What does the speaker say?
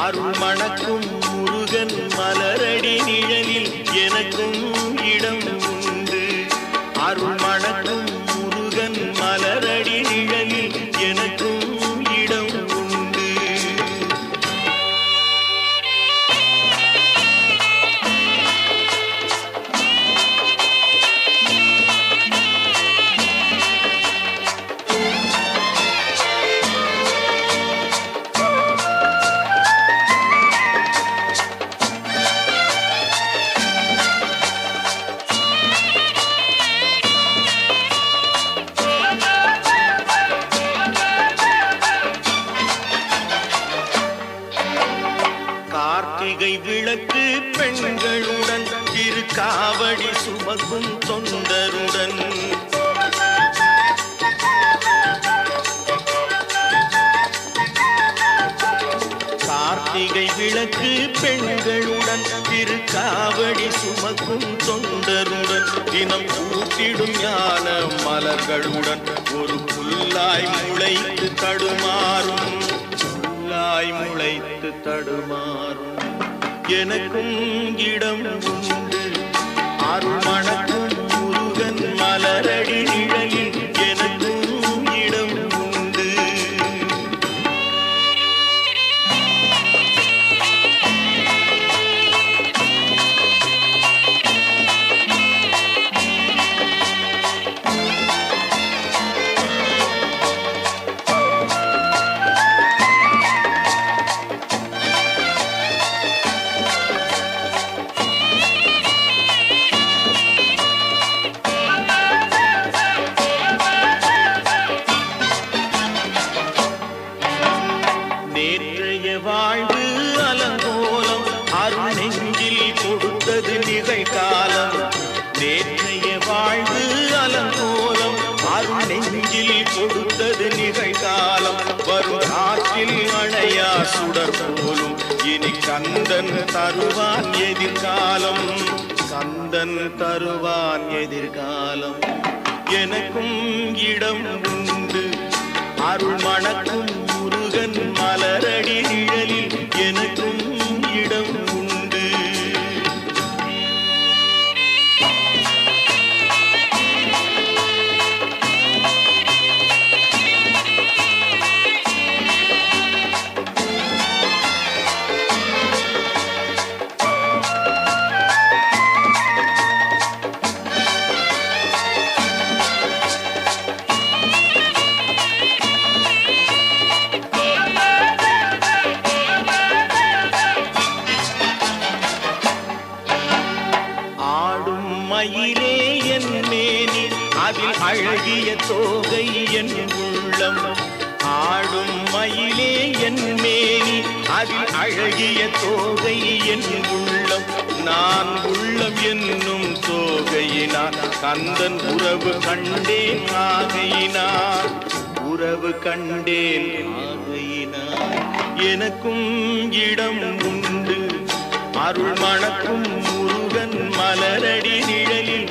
அருள் மணக்கும் முருகன் மலரடி நிழலில் எனக்கும் இடம் உண்டு. அருள் மணக்கும் முருகன் மலரடி நிழலில் எனக்கும் இடம் உண்டு. கார்த்திகை விளக்கு பெண்களுடன் திருக்காவடி சுமக்கும் தொண்டருடன் கார்த்திகை விளக்கு பெண்களுடன் திருக்காவடி சுமக்கும் தொண்டருடன் தினம் கூட்டிடும் ஞான மலர்களுடன் ஒரு புல்லாய் முளைத்து தடுமாறும் முளைத்து தடுமாறும் எனக்கும் இடம் உண்டு. அருள் மணக்கும் முருகன் மலரடி நிழலில் எனக்கும் இடம் உண்டு. நேற்றைய வாழ்வு அலங்கோலம் அருள் நெஞ்சில் கொடுத்தது நிகழ்காலம். நேற்றைய வாழ்வு அலங்கோலம் அருள் நெஞ்சில் கொடுத்தது நிகழ்காலம். வரும் காற்றில் அணையா சுடர் போலும் இனி கந்தன் தருவான் எதிர்காலம். கந்தன் தருவான் எதிர்காலம் எனக்கும் இடம் உண்டு. அருள் மணக்கும் முருகன் மலரடி நிழலில் எனக்கும் இடம் உண்டு. மயிலே என் மேனி அதில் அழகிய தோகை என் உள்ளம். ஆடும் மயிலே என் மேனி அதில் அழகிய தோகை என் உள்ளம். நான் உள்ளம் என்னும் தோகையினார் கந்தன் உறவு கண்டேன் ஆகையினார். உறவு கண்டேன் ஆகையினார் எனக்கும் இடம் உண்டு. அருள் மணக்கும் முருகன் மலரடி நிழலில்